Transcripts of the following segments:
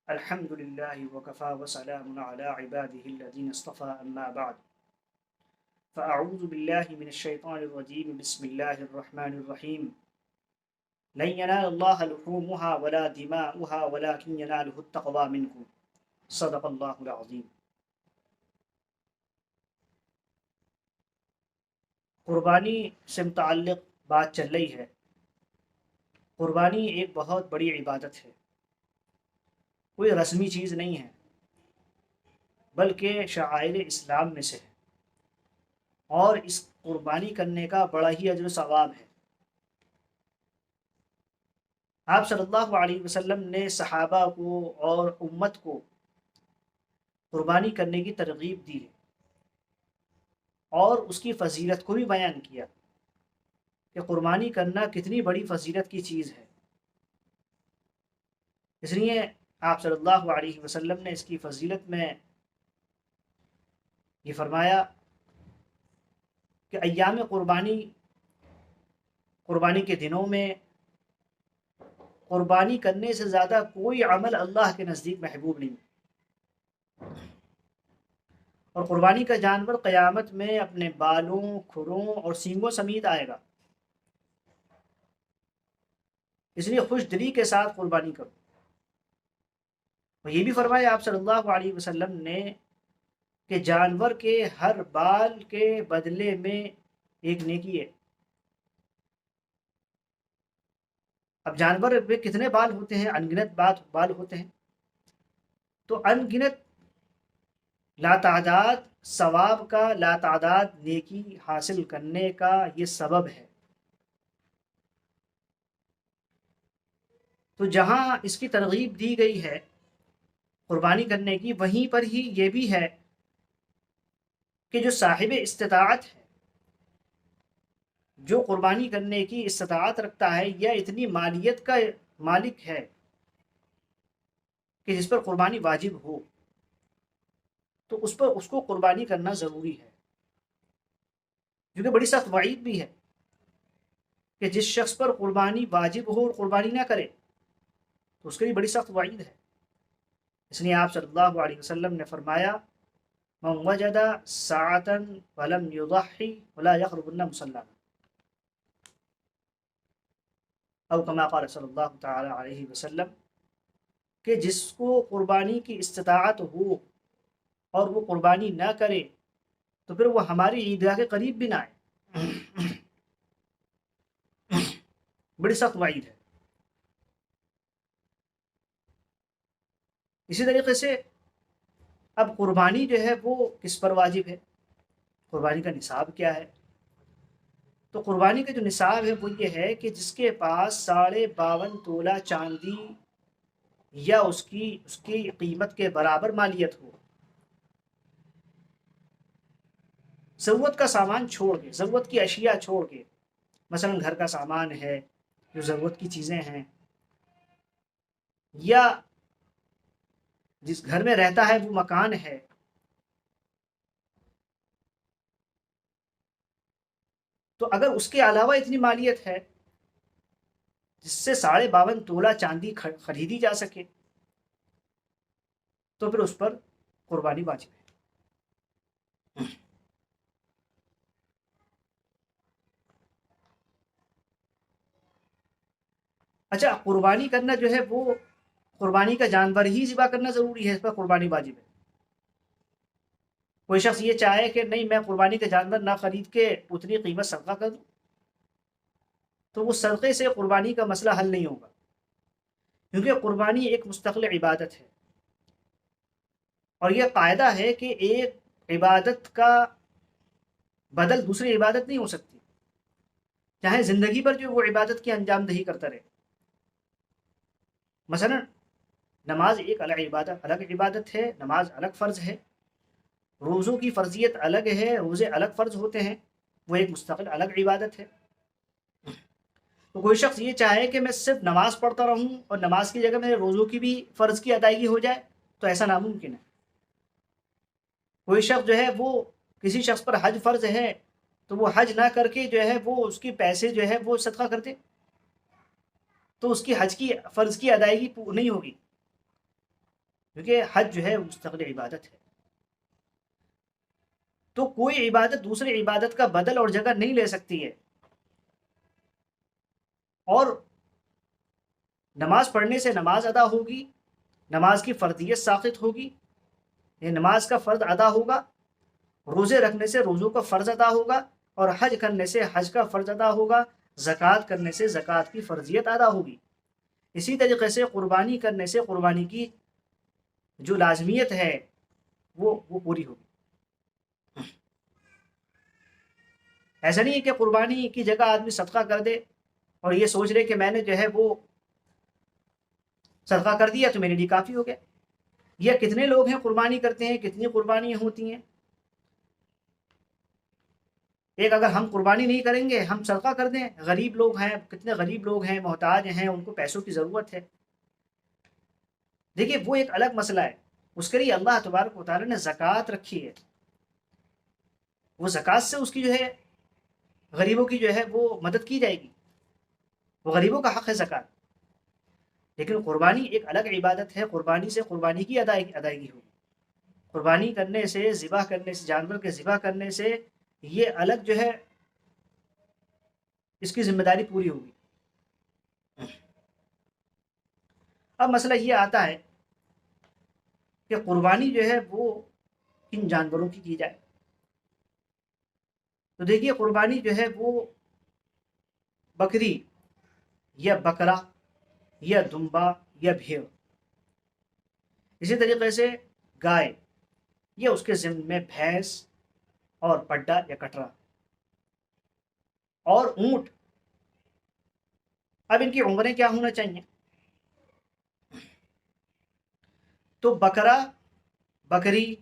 الحمد لله وكفى وسلام على عباده الذين اصطفى أما بعد فأعوذ بالله من الشيطان الرجيم بسم الله الرحمن الرحيم لن ينال الله لحومها ولا دماؤها ولكن يناله التقوى منكم صدق الله العظيم۔ قربانی سے متعلق بات چل رہی ہے۔ قربانی ایک بہت بڑی عبادت ہے، کوئی رسمی چیز نہیں ہے بلکہ شعائر اسلام میں سے ہے، اور اس قربانی کرنے کا بڑا ہی اجر و ثواب ہے۔ آپ صلی اللہ علیہ وسلم نے صحابہ کو اور امت کو قربانی کرنے کی ترغیب دی ہے اور اس کی فضیلت کو بھی بیان کیا کہ قربانی کرنا کتنی بڑی فضیلت کی چیز ہے۔ اس لیے آپ صلی اللہ علیہ وسلم نے اس کی فضیلت میں یہ فرمایا کہ ایام قربانی کے دنوں میں قربانی کرنے سے زیادہ کوئی عمل اللہ کے نزدیک محبوب نہیں، اور قربانی کا جانور قیامت میں اپنے بالوں، کھروں اور سینگوں سمیت آئے گا، اس لیے خوش دلی کے ساتھ قربانی کرو۔ اور یہ بھی فرمایا آپ صلی اللہ علیہ وسلم نے کہ جانور کے ہر بال کے بدلے میں ایک نیکی ہے۔ اب جانور میں کتنے بال ہوتے ہیں؟ ان گنت بال ہوتے ہیں، تو ان گنت لاتعداد ثواب کا، لاتعداد نیکی حاصل کرنے کا یہ سبب ہے۔ تو جہاں اس کی ترغیب دی گئی ہے قربانی کرنے کی، وہیں پر ہی یہ بھی ہے کہ جو صاحب استطاعت ہے، جو قربانی کرنے کی استطاعت رکھتا ہے یا اتنی مالیت کا مالک ہے کہ جس پر قربانی واجب ہو، تو اس کو قربانی کرنا ضروری ہے، کیونکہ بڑی سخت وعید بھی ہے کہ جس شخص پر قربانی واجب ہو اور قربانی نہ کرے تو اس کے لیے بڑی سخت وعید ہے۔ اس لیے آپ صلی اللہ علیہ وسلم نے فرمایا من وجد ساعة ولم يضحي ولا يقربن مصلانا، او کما قال صلی اللہ تعالی علیہ وسلم، کہ جس کو قربانی کی استطاعت ہو اور وہ قربانی نہ کرے تو پھر وہ ہماری عیدگاہ کے قریب بھی نہ آئے، بڑی سخت وعید ہے۔ اسی طریقے سے اب قربانی جو ہے وہ کس پر واجب ہے، قربانی کا نصاب کیا ہے؟ تو قربانی کا جو نصاب ہے وہ یہ ہے کہ جس کے پاس 52.5 تولہ چاندی یا اس کی قیمت کے برابر مالیت ہو، ضرورت کا سامان چھوڑ کے، ضرورت کی اشیاء چھوڑ کے، مثلا گھر کا سامان ہے، جو ضرورت کی چیزیں ہیں، یا جس گھر میں رہتا ہے وہ مکان ہے، تو اگر اس کے علاوہ اتنی مالیت ہے جس سے 52.5 تولہ چاندی خریدی جا سکے تو پھر اس پر قربانی واجب ہے۔ اچھا، قربانی کرنا جو ہے وہ قربانی کا جانور ہی ذبح کرنا ضروری ہے، اس پر قربانی واجب ہے؟ کوئی شخص یہ چاہے کہ نہیں میں قربانی کا جانور نہ خرید کے اتنی قیمت صدقہ کر دوں، تو وہ صدقے سے قربانی کا مسئلہ حل نہیں ہوگا، کیونکہ قربانی ایک مستقل عبادت ہے، اور یہ قاعدہ ہے کہ ایک عبادت کا بدل دوسری عبادت نہیں ہو سکتی، چاہے زندگی پر جو وہ عبادت کی انجام دہی کرتا رہے۔ مثلا نماز ایک الگ عبادت ہے، نماز الگ فرض ہے، روزوں کی فرضیت الگ ہے، روزے الگ فرض ہوتے ہیں، وہ ایک مستقل الگ عبادت ہے۔ تو کوئی شخص یہ چاہے کہ میں صرف نماز پڑھتا رہوں اور نماز کی جگہ میرے روزوں کی بھی فرض کی ادائیگی ہو جائے تو ایسا ناممکن ہے۔ کوئی شخص جو ہے وہ کسی شخص پر حج فرض ہے تو وہ حج نہ کر کے جو ہے وہ اس کے پیسے جو ہے وہ صدقہ کر دے تو اس کی حج کی فرض کی ادائیگی نہیں ہوگی۔ کیونکہ حج جو ہے مستقل عبادت ہے، تو کوئی عبادت دوسری عبادت کا بدل اور جگہ نہیں لے سکتی ہے، اور نماز پڑھنے سے نماز ادا ہوگی، نماز کی فرضیت ساقط ہوگی، یہ نماز کا فرض ادا ہوگا، روزے رکھنے سے روزوں کا فرض ادا ہوگا، اور حج کرنے سے حج کا فرض ادا ہوگا، زکوٰۃ کرنے سے زکوٰۃ کی فرضیت ادا ہوگی، اسی طریقے سے قربانی کرنے سے قربانی کی جو لازمیت ہے وہ پوری ہوگی۔ ایسا نہیں ہے کہ قربانی کی جگہ آدمی صدقہ کر دے اور یہ سوچ رہے کہ میں نے جو ہے وہ صدقہ کر دیا تو میرے لیے کافی ہو گیا۔ یہ کتنے لوگ ہیں قربانی کرتے ہیں، کتنی قربانیاں ہوتی ہیں، ایک اگر ہم قربانی نہیں کریں گے، ہم صدقہ کر دیں، غریب لوگ ہیں، کتنے غریب لوگ ہیں، محتاج ہیں، ان کو پیسوں کی ضرورت ہے، دیکھیے وہ ایک الگ مسئلہ ہے، اس کے لیے اللہ تبارک و تعالیٰ نے زکوٰۃ رکھی ہے، وہ زکوٰۃ سے اس کی جو ہے غریبوں کی جو ہے وہ مدد کی جائے گی، وہ غریبوں کا حق ہے زکوٰۃ۔ لیکن قربانی ایک الگ عبادت ہے، قربانی سے قربانی کی ادائیگی ہوگی، قربانی کرنے سے، ذبح کرنے سے، جانور کے ذبح کرنے سے یہ الگ جو ہے اس کی ذمہ داری پوری ہوگی۔ اب مسئلہ یہ آتا ہے کہ قربانی جو ہے وہ کن جانوروں کی جائے، تو دیکھیے قربانی جو ہے وہ بکری یا بکرا یا دمبا یا بھیڑ، اسی طریقے سے گائے یا اس کے ضمن میں بھینس اور پڈا یا کٹرا اور اونٹ۔ اب ان کی عمریں کیا ہونا چاہیے؟ تو بکرا، بکری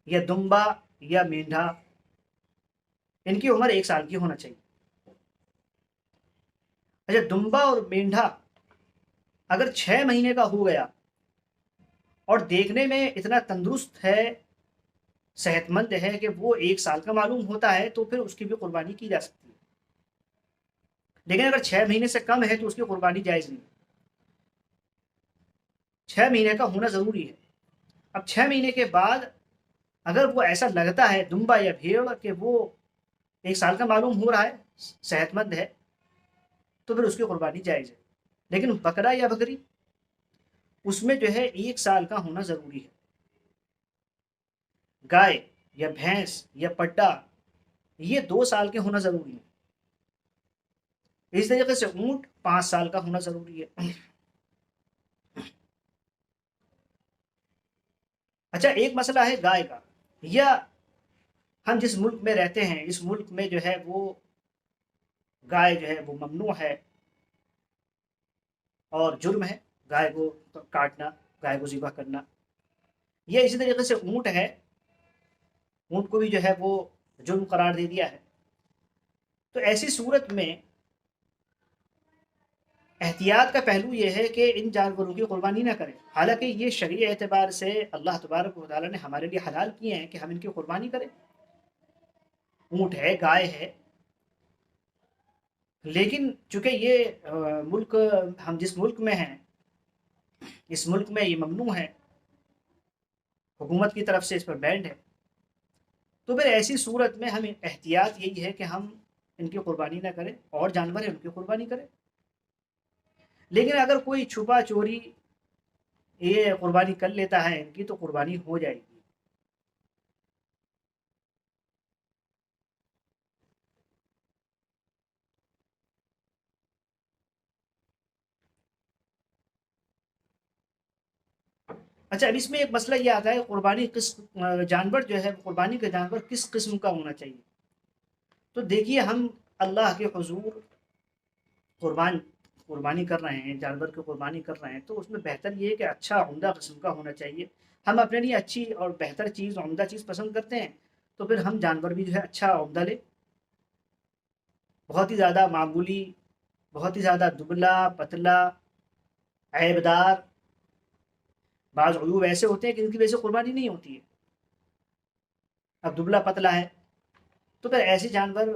یا دمبا یا مینڈھا، ان کی عمر 1 سال کی ہونا چاہیے۔ اچھا، دمبا اور مینڈھا اگر 6 مہینے کا ہو گیا اور دیکھنے میں اتنا تندرست ہے، صحت مند ہے کہ وہ 1 سال کا معلوم ہوتا ہے، تو پھر اس کی بھی قربانی کی جا سکتی ہے، لیکن اگر 6 مہینے سے کم ہے تو اس کی قربانی جائز نہیں، 6 مہینے کا ہونا ضروری ہے۔ اب 6 مہینے کے بعد اگر وہ ایسا لگتا ہے دمبا یا بھیڑ کہ وہ 1 سال کا معلوم ہو رہا ہے، صحت مند ہے، تو پھر اس کی قربانی جائز ہے۔ لیکن بکرا یا بکری اس میں جو ہے 1 سال کا ہونا ضروری ہے، گائے یا بھینس یا پٹا یہ 2 سال کے ہونا ضروری ہے، اس طریقے سے اونٹ 5 سال کا ہونا ضروری ہے۔ اچھا، ایک مسئلہ ہے گائے کا، یا ہم جس ملک میں رہتے ہیں اس ملک میں جو ہے وہ گائے جو ہے وہ ممنوع ہے اور جرم ہے گائے کو کاٹنا، گائے کو ذبح کرنا، یا اسی طریقے سے اونٹ ہے، اونٹ کو بھی جو ہے وہ جرم قرار دے دیا ہے، تو ایسی صورت میں احتیاط کا پہلو یہ ہے کہ ان جانوروں کی قربانی نہ کریں، حالانکہ یہ شرعی اعتبار سے اللہ تبارک و تعالیٰ نے ہمارے لیے حلال کیے ہیں کہ ہم ان کی قربانی کریں، اونٹ ہے، گائے ہے، لیکن چونکہ یہ ملک، ہم جس ملک میں ہیں اس ملک میں یہ ممنوع ہے، حکومت کی طرف سے اس پر بینڈ ہے، تو پھر ایسی صورت میں ہمیں احتیاط یہی ہے کہ ہم ان کی قربانی نہ کریں، اور جانور ہیں ان کی قربانی کریں۔ لیکن اگر کوئی چھپا چوری یہ قربانی کر لیتا ہے ان کی، تو قربانی ہو جائے گی۔ اچھا، اب اس میں ایک مسئلہ یہ آتا ہے قربانی کس جانور جو ہے قربانی کا جانور کس قسم کا ہونا چاہیے؟ تو دیکھیے ہم اللہ کے حضور قربانی کر رہے ہیں، جانور کی قربانی کر رہے ہیں، تو اس میں بہتر یہ ہے کہ اچھا عمدہ قسم کا ہونا چاہیے۔ ہم اپنے لیے اچھی اور بہتر چیز، عمدہ چیز پسند کرتے ہیں، تو پھر ہم جانور بھی جو ہے اچھا عمدہ لیں، بہت ہی زیادہ معمولی، بہت ہی زیادہ دبلا پتلا عیبدار، بعض عیوب ایسے ہوتے ہیں کہ ان کی وجہ سے قربانی نہیں ہوتی ہے، اب دبلا پتلا ہے تو پھر ایسے جانور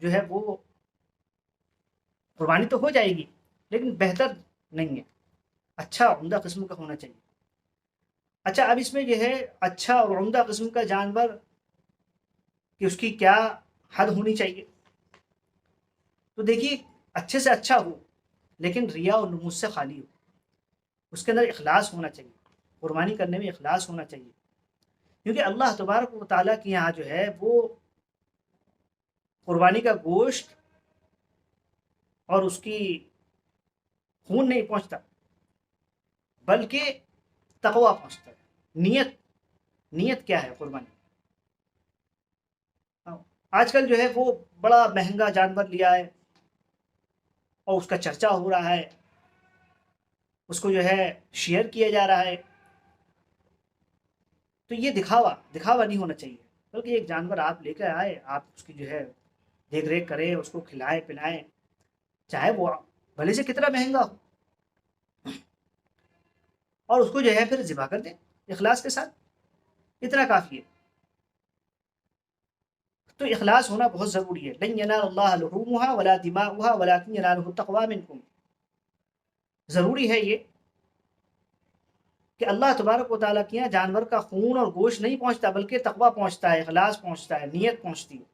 جو ہے وہ قربانی تو ہو جائے گی لیکن بہتر نہیں ہے، اچھا عمدہ قسم کا ہونا چاہیے۔ اچھا اب اس میں جو ہے اچھا اور عمدہ قسم کا جانور کہ اس کی کیا حد ہونی چاہیے؟ تو دیکھیے اچھے سے اچھا ہو لیکن ریا اور نموز سے خالی ہو، اس کے اندر اخلاص ہونا چاہیے، قربانی کرنے میں اخلاص ہونا چاہیے، کیونکہ اللہ تبارک و تعالیٰ کے یہاں جو ہے وہ قربانی کا گوشت اور اس کی خون نہیں پہنچتا بلکہ تقوی پہنچتا ہے، نیت، نیت کیا ہے قربانی؟ آج کل جو ہے وہ بڑا مہنگا جانور لیا ہے اور اس کا چرچا ہو رہا ہے، اس کو جو ہے شیئر کیا جا رہا ہے، تو یہ دکھاوا دکھاوا نہیں ہونا چاہیے، بلکہ ایک جانور آپ لے کر آئے، آپ اس کی جو ہے دیکھ ریکھ کریں، اس کو کھلائیں پلائیں، چاہے وہ بھلے سے کتنا مہنگا ہو، اور اس کو جو ہے پھر ذبح کر دیں اخلاص کے ساتھ، اتنا کافی ہے۔ تو اخلاص ہونا بہت ضروری ہے۔ لن ینال اللہ لحومها ولا دماؤها ولكن يناله التقوى منکم، ضروری ہے یہ کہ اللہ تبارک و تعالیٰ کے یہاں جانور کا خون اور گوشت نہیں پہنچتا بلکہ تقوی پہنچتا ہے، اخلاص پہنچتا ہے، نیت پہنچتی ہے۔